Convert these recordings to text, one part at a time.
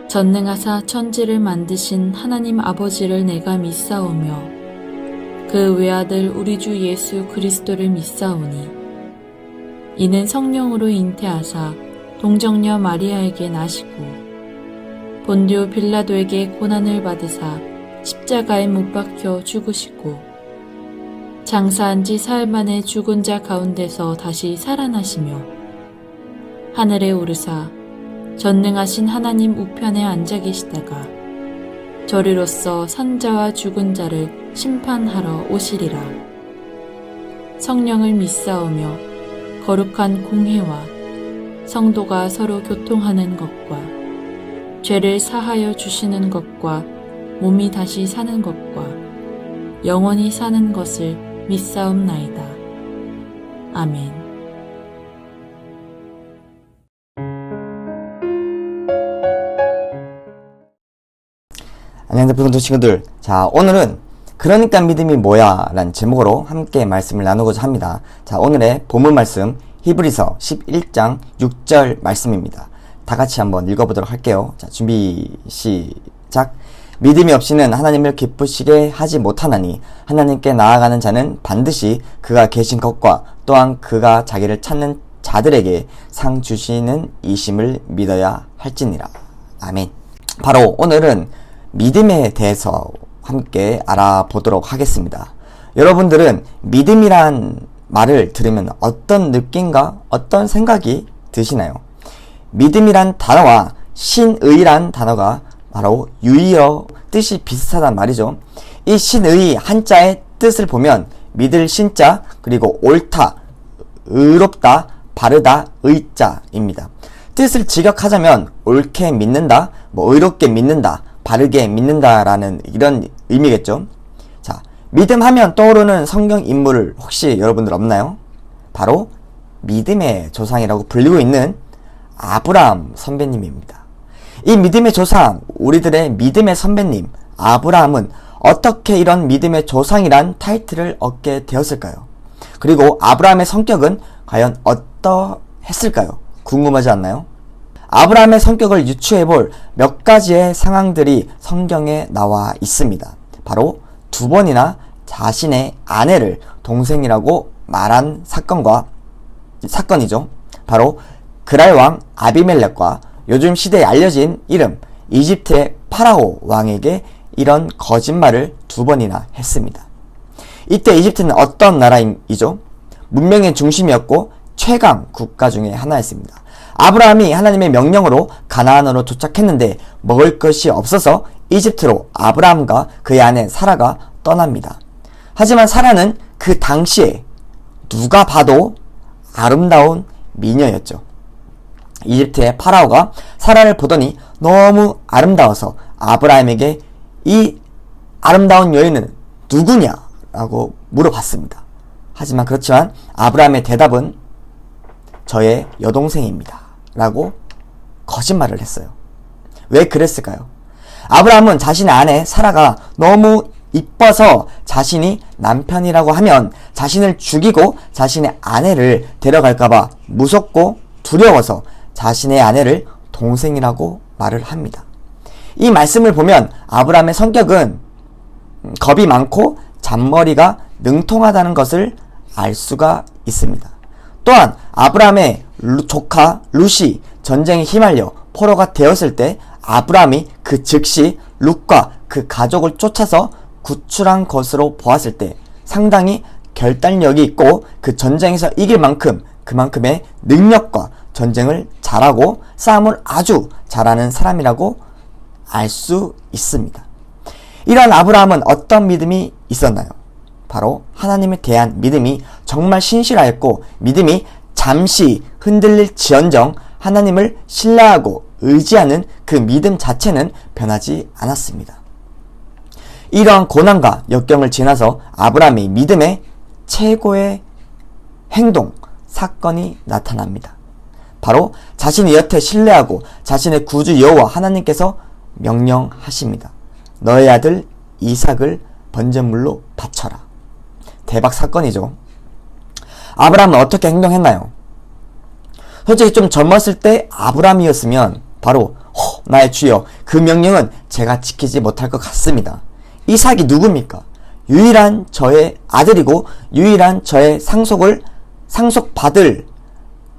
전능하사 천지를 만드신 하나님 아버지를 내가 믿사오며 그 외아들 우리 주 예수 그리스도를 믿사오니 이는 성령으로 잉태하사 동정녀 마리아에게 나시고 본디오 빌라도에게 고난을 받으사 십자가에 못 박혀 죽으시고 장사한 지 사흘 만에 죽은 자 가운데서 다시 살아나시며 하늘에 오르사 전능하신 하나님 우편에 앉아 계시다가 저리로서 산자와 죽은 자를 심판하러 오시리라. 성령을 믿사오며 거룩한 공회와 성도가 서로 교통하는 것과 죄를 사하여 주시는 것과 몸이 다시 사는 것과 영원히 사는 것을 믿사옵나이다. 아멘. 안녕하세요 불금통 친구들. 자, 오늘은 그러니까 믿음이 뭐야? 라는 제목으로 함께 말씀을 나누고자 합니다. 자, 오늘의 본문 말씀 히브리서 11장 6절 말씀입니다. 다 같이 한번 읽어보도록 할게요. 자, 준비 시작. 믿음이 없이는 하나님을 기쁘시게 하지 못하나니 하나님께 나아가는 자는 반드시 그가 계신 것과 또한 그가 자기를 찾는 자들에게 상 주시는 이심을 믿어야 할지니라. 아멘. 바로 오늘은 믿음에 대해서 함께 알아보도록 하겠습니다. 여러분들은 믿음이란 말을 들으면 어떤 느낌과 어떤 생각이 드시나요? 믿음이란 단어와 신의란 단어가 바로 유의어 뜻이 비슷하단 말이죠. 이 신의 한자의 뜻을 보면 믿을 신자 그리고 옳다, 의롭다, 바르다, 의자입니다. 뜻을 직역하자면 옳게 믿는다, 의롭게 믿는다, 바르게 믿는다라는 이런 의미겠죠. 자, 믿음하면 떠오르는 성경 인물을 혹시 여러분들 없나요? 바로 믿음의 조상이라고 불리고 있는 아브라함 선배님입니다. 이 믿음의 조상, 우리들의 믿음의 선배님 아브라함은 어떻게 이런 믿음의 조상이란 타이틀을 얻게 되었을까요? 그리고 아브라함의 성격은 과연 어떠했을까요? 궁금하지 않나요? 아브라함의 성격을 유추해볼 몇 가지의 상황들이 성경에 나와 있습니다. 바로 두 번이나 자신의 아내를 동생이라고 말한 사건이죠. 바로 그랄 왕 아비멜렉과 요즘 시대에 알려진 이름 이집트의 파라오 왕에게 이런 거짓말을 두 번이나 했습니다. 이때 이집트는 어떤 나라이죠? 문명의 중심이었고 최강 국가 중에 하나였습니다. 아브라함이 하나님의 명령으로 가나안으로 도착했는데 먹을 것이 없어서 이집트로 아브라함과 그의 아내 사라가 떠납니다. 하지만 사라는 그 당시에 누가 봐도 아름다운 미녀였죠. 이집트의 파라오가 사라를 보더니 너무 아름다워서 아브라함에게 이 아름다운 여인은 누구냐라고 물어봤습니다. 하지만 그렇지만 아브라함의 대답은 저의 여동생입니다 라고 거짓말을 했어요. 왜 그랬을까요? 아브라함은 자신의 아내 사라가 너무 이뻐서 자신이 남편이라고 하면 자신을 죽이고 자신의 아내를 데려갈까봐 무섭고 두려워서 자신의 아내를 동생이라고 말을 합니다. 이 말씀을 보면 아브라함의 성격은 겁이 많고 잔머리가 능통하다는 것을 알 수가 있습니다. 또한 아브라함의 조카 룻이 전쟁에 휘말려 포로가 되었을 때 아브라함이 그 즉시 룻과 그 가족을 쫓아서 구출한 것으로 보았을 때 상당히 결단력이 있고 그 전쟁에서 이길 만큼 그만큼의 능력과 전쟁을 잘하고 싸움을 아주 잘하는 사람이라고 알 수 있습니다. 이러한 아브라함은 어떤 믿음이 있었나요? 바로 하나님에 대한 믿음이 정말 신실하였고 믿음이 잠시 흔들릴지언정 하나님을 신뢰하고 의지하는 그 믿음 자체는 변하지 않았습니다. 이러한 고난과 역경을 지나서 아브라함의 믿음의 최고의 행동, 사건이 나타납니다. 바로 자신의 여태 신뢰하고 자신의 구주 여호와 하나님께서 명령하십니다. 너의 아들 이삭을 번제물로 바쳐라. 대박 사건이죠. 아브라함은 어떻게 행동했나요? 솔직히 좀 젊었을 때 아브라함이었으면 바로 나의 주여, 그 명령은 제가 지키지 못할 것 같습니다. 이삭이 누굽니까? 유일한 저의 아들이고 유일한 저의 상속받을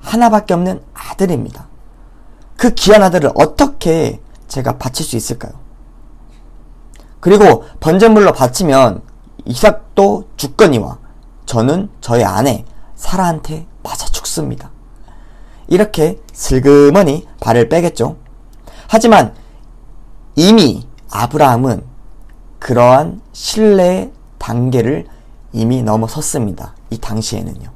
하나밖에 없는 아들입니다. 그 귀한 아들을 어떻게 제가 바칠 수 있을까요? 그리고 번제물로 바치면 이삭도 죽거니와 저는 저의 아내 사라한테 맞아 죽습니다. 이렇게 슬그머니 발을 빼겠죠. 하지만 이미 아브라함은 그러한 신뢰의 단계를 이미 넘어섰습니다. 이 당시에는요.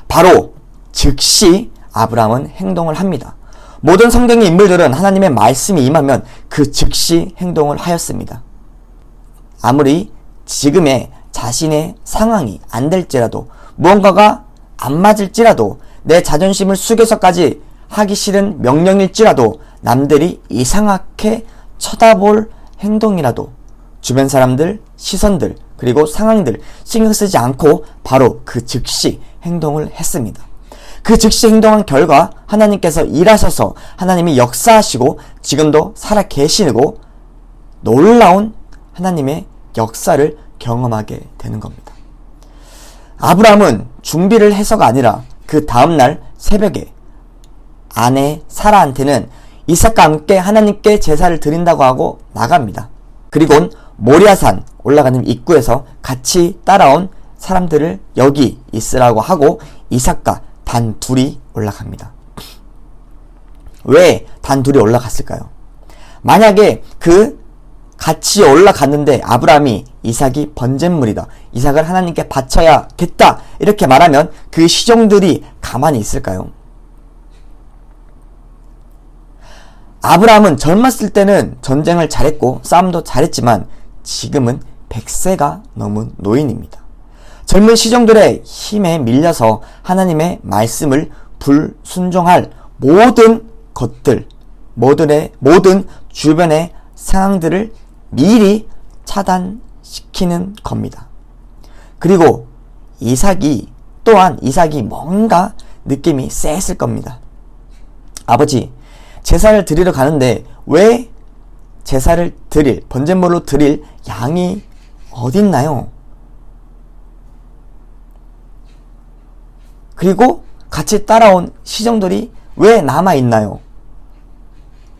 바로 즉시 아브라함은 행동을 합니다. 모든 성경의 인물들은 하나님의 말씀이 임하면 그 즉시 행동을 하였습니다. 아무리 지금의 자신의 상황이 안 될지라도, 무언가가 안 맞을지라도, 내 자존심을 숙여서까지 하기 싫은 명령일지라도, 남들이 이상하게 쳐다볼 행동이라도 주변 사람들, 시선들, 그리고 상황들 신경 쓰지 않고 바로 그 즉시 행동을 했습니다. 그 즉시 행동한 결과 하나님께서 일하셔서 하나님이 역사하시고 지금도 살아 계시고 놀라운 하나님의 역사를 경험하게 되는 겁니다. 아브라함은 준비를 해서가 아니라 그 다음날 새벽에 아내 사라한테는 이삭과 함께 하나님께 제사를 드린다고 하고 나갑니다. 그리고 모리아산 올라가는 입구에서 같이 따라온 사람들을 여기 있으라고 하고 이삭과 단 둘이 올라갑니다. 왜 단 둘이 올라갔을까요? 만약에 같이 올라갔는데 아브라함이 이삭이 번제물이다, 이삭을 하나님께 바쳐야겠다 이렇게 말하면 그 시종들이 가만히 있을까요? 아브라함은 젊었을 때는 전쟁을 잘했고 싸움도 잘했지만 지금은 100세가 넘은 노인입니다. 젊은 시종들의 힘에 밀려서 하나님의 말씀을 불순종할 모든 것들, 모든 주변의 상황들을 미리 차단시키는 겁니다. 그리고 이삭이 뭔가 느낌이 쎄했을 겁니다. 아버지, 제사를 드리러 가는데 왜 제사를 번제물로 드릴 양이 어딨나요? 그리고 같이 따라온 시종들이 왜 남아있나요?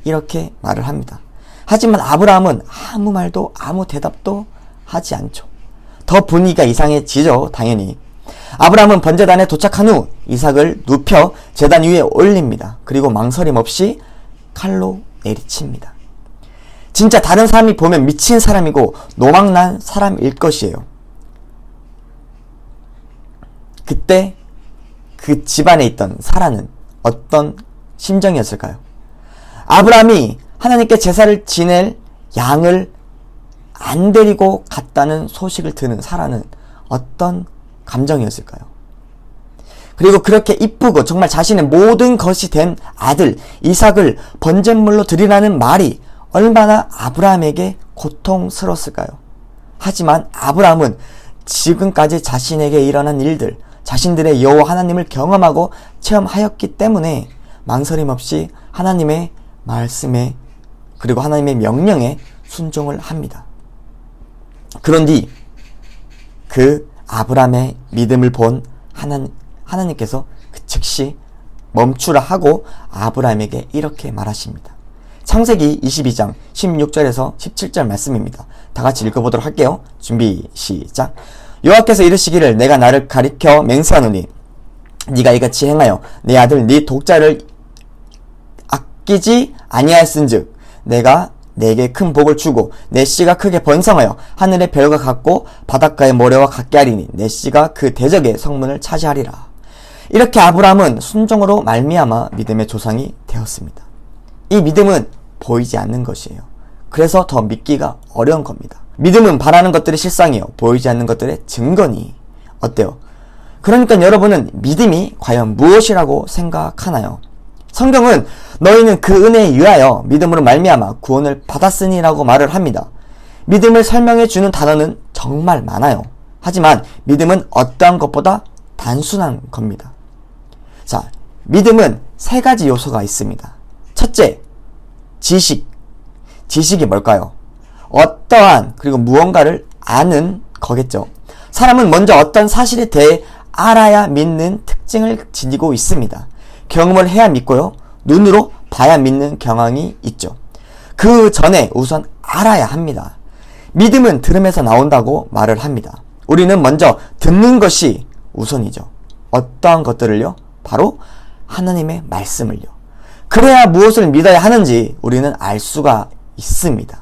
이렇게 말을 합니다. 하지만 아브라함은 아무 말도 아무 대답도 하지 않죠. 더 분위기가 이상해지죠, 당연히. 아브라함은 번제단에 도착한 후 이삭을 눕혀 제단 위에 올립니다. 그리고 망설임 없이 칼로 내리칩니다. 진짜 다른 사람이 보면 미친 사람이고 노망난 사람일 것이에요. 그때 그 집안에 있던 사라는 어떤 심정이었을까요? 아브라함이 하나님께 제사를 지낼 양을 안 데리고 갔다는 소식을 듣는 사라는 어떤 감정이었을까요? 그리고 그렇게 이쁘고 정말 자신의 모든 것이 된 아들 이삭을 번제물로 드리라는 말이 얼마나 아브라함에게 고통스러웠을까요? 하지만 아브라함은 지금까지 자신에게 일어난 일들, 자신들의 여호와 하나님을 경험하고 체험하였기 때문에 망설임 없이 하나님의 말씀에 그리고 하나님의 명령에 순종을 합니다. 그런뒤 그 아브라함의 믿음을 본 하나님께서 그 즉시 멈추라 하고 아브라함에게 이렇게 말하십니다. 창세기 22장 16절에서 17절 말씀입니다. 다 같이 읽어보도록 할게요. 준비 시작. 여호와께서 이르시기를 내가 나를 가리켜 맹세하노니 네가 이같이 행하여 내 아들 네 독자를 아끼지 아니하였은즉 내가 내게 큰 복을 주고 내 씨가 크게 번성하여 하늘의 별과 같고 바닷가의 모래와 같게 하리니 내 씨가 그 대적의 성문을 차지하리라. 이렇게 아브라함은 순종으로 말미암아 믿음의 조상이 되었습니다. 이 믿음은 보이지 않는 것이에요. 그래서 더 믿기가 어려운 겁니다. 믿음은 바라는 것들의 실상이요 보이지 않는 것들의 증거니. 어때요? 그러니까 여러분은 믿음이 과연 무엇이라고 생각하나요? 성경은 너희는 그 은혜에 의하여 믿음으로 말미암아 구원을 받았으니라고 말을 합니다. 믿음을 설명해 주는 단어는 정말 많아요. 하지만 믿음은 어떠한 것보다 단순한 겁니다. 자, 믿음은 세 가지 요소가 있습니다. 첫째, 지식이 뭘까요? 어떠한 그리고 무언가를 아는 거겠죠. 사람은 먼저 어떤 사실에 대해 알아야 믿는 특징을 지니고 있습니다. 경험을 해야 믿고요. 눈으로 봐야 믿는 경향이 있죠. 그 전에 우선 알아야 합니다. 믿음은 들음에서 나온다고 말을 합니다. 우리는 먼저 듣는 것이 우선이죠. 어떠한 것들을요? 바로 하나님의 말씀을요. 그래야 무엇을 믿어야 하는지 우리는 알 수가 있습니다.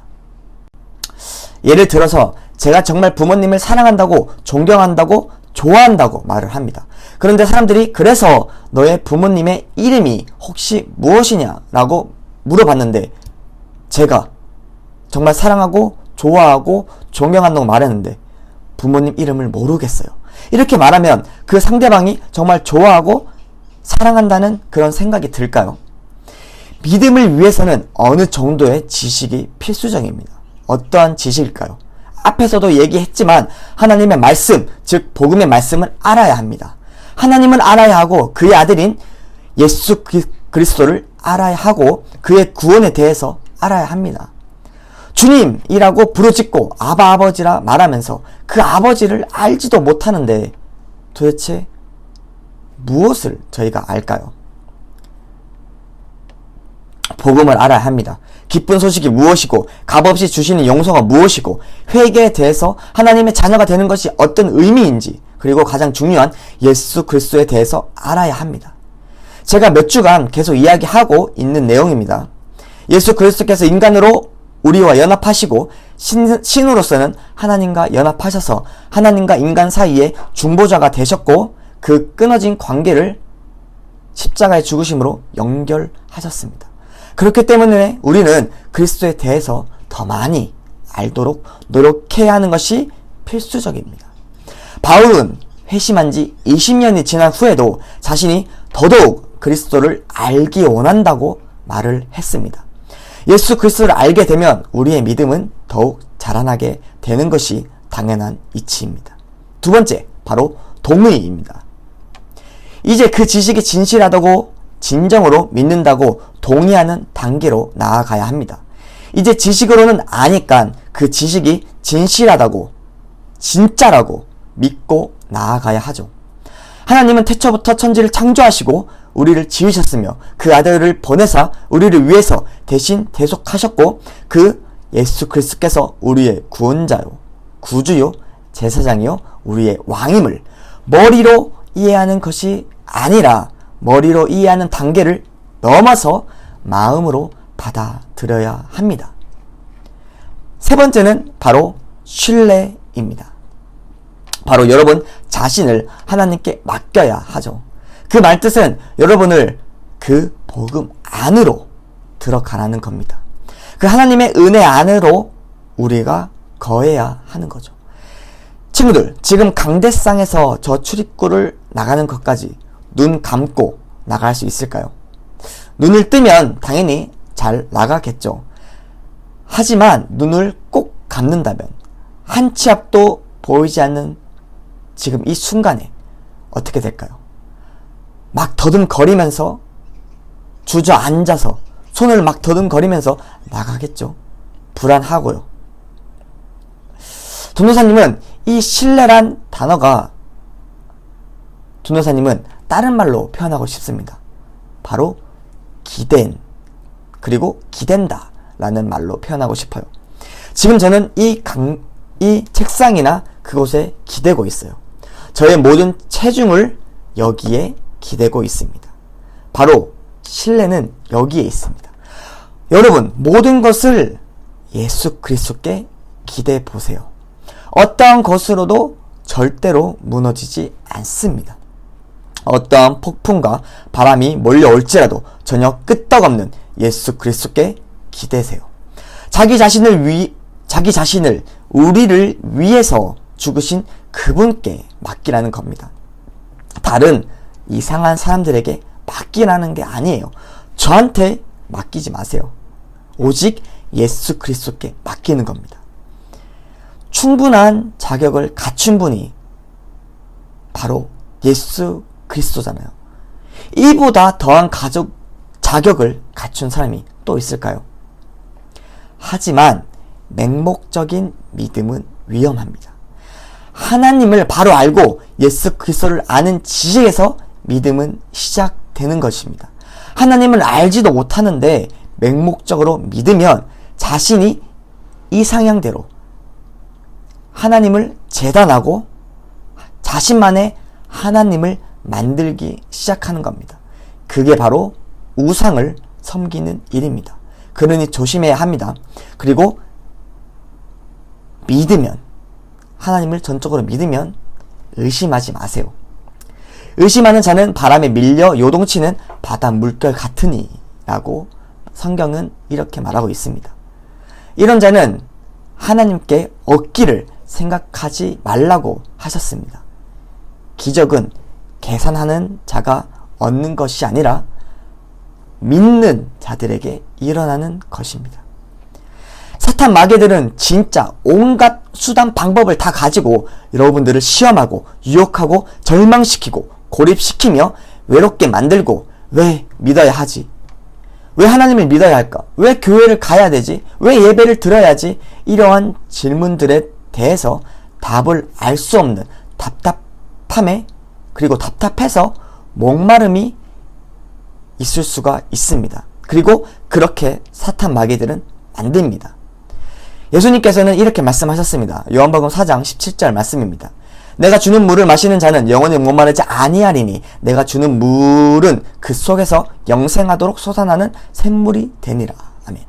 예를 들어서 제가 정말 부모님을 사랑한다고, 존경한다고, 좋아한다고 말을 합니다. 그런데 사람들이 그래서 너의 부모님의 이름이 혹시 무엇이냐 라고 물어봤는데 제가 정말 사랑하고 좋아하고 존경한다고 말했는데 부모님 이름을 모르겠어요. 이렇게 말하면 그 상대방이 정말 좋아하고 사랑한다는 그런 생각이 들까요? 믿음을 위해서는 어느 정도의 지식이 필수적입니다. 어떠한 지식일까요? 앞에서도 얘기했지만 하나님의 말씀, 즉 복음의 말씀을 알아야 합니다. 하나님을 알아야 하고 그의 아들인 예수 그리스도를 알아야 하고 그의 구원에 대해서 알아야 합니다. 주님이라고 부르짖고 아바 아버지라 말하면서 그 아버지를 알지도 못하는데 도대체 무엇을 저희가 알까요? 복음을 알아야 합니다. 기쁜 소식이 무엇이고 값없이 주시는 용서가 무엇이고 회개에 대해서 하나님의 자녀가 되는 것이 어떤 의미인지 그리고 가장 중요한 예수 그리스도에 대해서 알아야 합니다. 제가 몇 주간 계속 이야기하고 있는 내용입니다. 예수 그리스도께서 인간으로 우리와 연합하시고 신으로서는 하나님과 연합하셔서 하나님과 인간 사이에 중보자가 되셨고 그 끊어진 관계를 십자가의 죽으심으로 연결하셨습니다. 그렇기 때문에 우리는 그리스도에 대해서 더 많이 알도록 노력해야 하는 것이 필수적입니다. 바울은 회심한 지 20년이 지난 후에도 자신이 더더욱 그리스도를 알기 원한다고 말을 했습니다. 예수 그리스도를 알게 되면 우리의 믿음은 더욱 자라나게 되는 것이 당연한 이치입니다. 두 번째, 바로 동의입니다. 이제 그 지식이 진실하다고 진정으로 믿는다고 동의하는 단계로 나아가야 합니다. 이제 지식으로는 아니까 그 지식이 진실하다고, 진짜라고 믿고 나아가야 하죠. 하나님은 태초부터 천지를 창조하시고 우리를 지으셨으며 그 아들을 보내사 우리를 위해서 대신 대속하셨고 그 예수 그리스도께서 우리의 구원자요, 구주요, 제사장이요, 우리의 왕임을 머리로 이해하는 것이 아니라 머리로 이해하는 단계를 넘어서 마음으로 받아들여야 합니다. 세 번째는 바로 신뢰입니다. 바로 여러분 자신을 하나님께 맡겨야 하죠. 그 말뜻은 여러분을 그 복음 안으로 들어가라는 겁니다. 그 하나님의 은혜 안으로 우리가 거해야 하는 거죠. 친구들, 지금 강대상에서 저 출입구를 나가는 것까지 눈 감고 나갈 수 있을까요? 눈을 뜨면 당연히 잘 나가겠죠. 하지만 눈을 꼭 감는다면 한 치 앞도 보이지 않는 지금 이 순간에 어떻게 될까요? 막 더듬거리면서 주저앉아서 손을 막 더듬거리면서 나가겠죠. 불안하고요. 도노사님은 이 신뢰란 단어가 도노사님은 다른 말로 표현하고 싶습니다. 바로 기댄 그리고 기댄다 라는 말로 표현하고 싶어요. 지금 저는 이 책상이나 그곳에 기대고 있어요. 저의 모든 체중을 여기에 기대고 있습니다. 바로 신뢰는 여기에 있습니다. 여러분, 모든 것을 예수 그리스도께 기대해 보세요. 어떠한 것으로도 절대로 무너지지 않습니다. 어떠한 폭풍과 바람이 몰려올지라도 전혀 끄떡없는 예수 그리스도께 기대세요. 자기 자신을 우리를 위해서 죽으신 그분께 맡기라는 겁니다. 다른 이상한 사람들에게 맡기라는 게 아니에요. 저한테 맡기지 마세요. 오직 예수 그리스도께 맡기는 겁니다. 충분한 자격을 갖춘 분이 바로 예수 그리스도잖아요. 이보다 더한 자격을 갖춘 사람이 또 있을까요? 하지만 맹목적인 믿음은 위험합니다. 하나님을 바로 알고 예수 그리스도를 아는 지식에서 믿음은 시작되는 것입니다. 하나님을 알지도 못하는데 맹목적으로 믿으면 자신이 이상향대로 하나님을 재단하고 자신만의 하나님을 만들기 시작하는 겁니다. 그게 바로 우상을 섬기는 일입니다. 그러니 조심해야 합니다. 그리고 믿으면, 하나님을 전적으로 믿으면 의심하지 마세요. 의심하는 자는 바람에 밀려 요동치는 바다 물결 같으니 라고 성경은 이렇게 말하고 있습니다. 이런 자는 하나님께 얻기를 생각하지 말라고 하셨습니다. 기적은 계산하는 자가 얻는 것이 아니라 믿는 자들에게 일어나는 것입니다. 사탄 마귀들은 진짜 온갖 수단 방법을 다 가지고 여러분들을 시험하고 유혹하고 절망시키고 고립시키며 외롭게 만들고 왜 믿어야 하지? 왜 하나님을 믿어야 할까? 왜 교회를 가야 되지? 왜 예배를 드려야지? 이러한 질문들에 대해서 답을 알 수 없는 답답함에 그리고 답답해서 목마름이 있을 수가 있습니다. 그리고 그렇게 사탄 마귀들은 만듭니다. 예수님께서는 이렇게 말씀하셨습니다. 요한복음 4장 17절 말씀입니다. 내가 주는 물을 마시는 자는 영원히 목마르지 아니하리니 내가 주는 물은 그 속에서 영생하도록 솟아나는 샘물이 되니라. 아멘.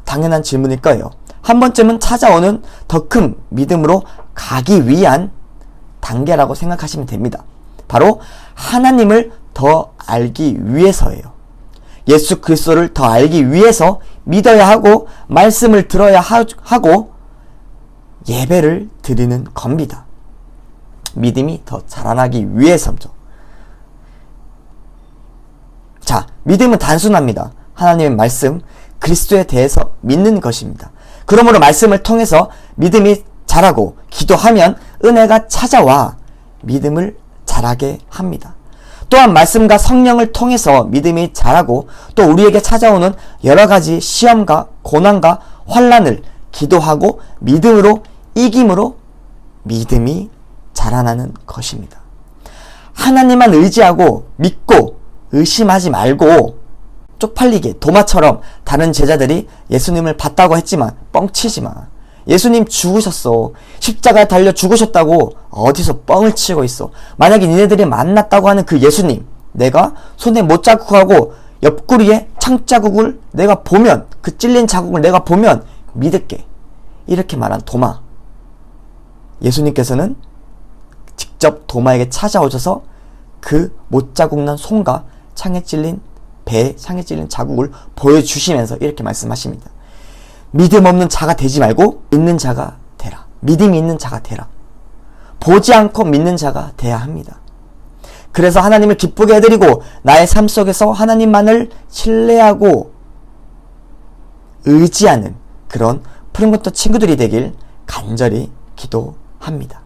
당연한 질문일 거예요. 한 번쯤은 찾아오는 더 큰 믿음으로 가기 위한 단계라고 생각하시면 됩니다. 바로 하나님을 더 알기 위해서예요. 예수 그리스도를 더 알기 위해서 믿어야 하고 말씀을 들어야 하고 예배를 드리는 겁니다. 믿음이 더 자라나기 위해서죠. 자, 믿음은 단순합니다. 하나님의 말씀, 그리스도에 대해서 믿는 것입니다. 그러므로 말씀을 통해서 믿음이 자라고 기도하면 은혜가 찾아와 믿음을 자라게 합니다. 또한 말씀과 성령을 통해서 믿음이 자라고 또 우리에게 찾아오는 여러 가지 시험과 고난과 환난을 기도하고 믿음으로 이김으로 믿음이 자라나는 것입니다. 하나님만 의지하고 믿고 의심하지 말고 쪽팔리게 도마처럼 다른 제자들이 예수님을 봤다고 했지만 뻥치지 마. 예수님 죽으셨어. 십자가에 달려 죽으셨다고 어디서 뻥을 치고 있어. 만약에 니네들이 만났다고 하는 그 예수님, 내가 손에 못자국하고 옆구리에 창자국을 내가 보면, 그 찔린 자국을 내가 보면 믿을게. 이렇게 말한 도마. 예수님께서는 직접 도마에게 찾아오셔서 그 못자국 난 손과 창에 찔린 배에 창에 찔린 자국을 보여주시면서 이렇게 말씀하십니다. 믿음 없는 자가 되지 말고 믿는 자가 되라. 믿음이 있는 자가 되라. 보지 않고 믿는 자가 돼야 합니다. 그래서 하나님을 기쁘게 해드리고 나의 삶 속에서 하나님만을 신뢰하고 의지하는 그런 푸른부터 친구들이 되길 간절히 기도합니다.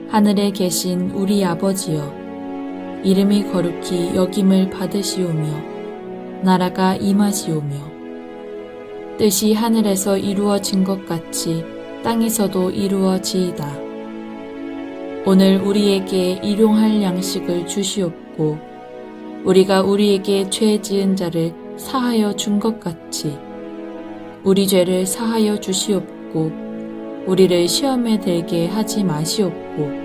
하늘에 계신 우리 아버지여, 이름이 거룩히 여김을 받으시오며 나라가 임하시오며 뜻이 하늘에서 이루어진 것 같이 땅에서도 이루어지이다. 오늘 우리에게 일용할 양식을 주시옵고 우리가 우리에게 죄 지은 자를 사하여 준 것 같이 우리 죄를 사하여 주시옵고 우리를 시험에 들게 하지 마시옵고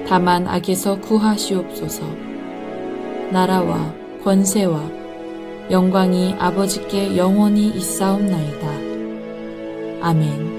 다만 악에서 구하시옵소서. 나라와 권세와 영광이 아버지께 영원히 있사옵나이다. 아멘.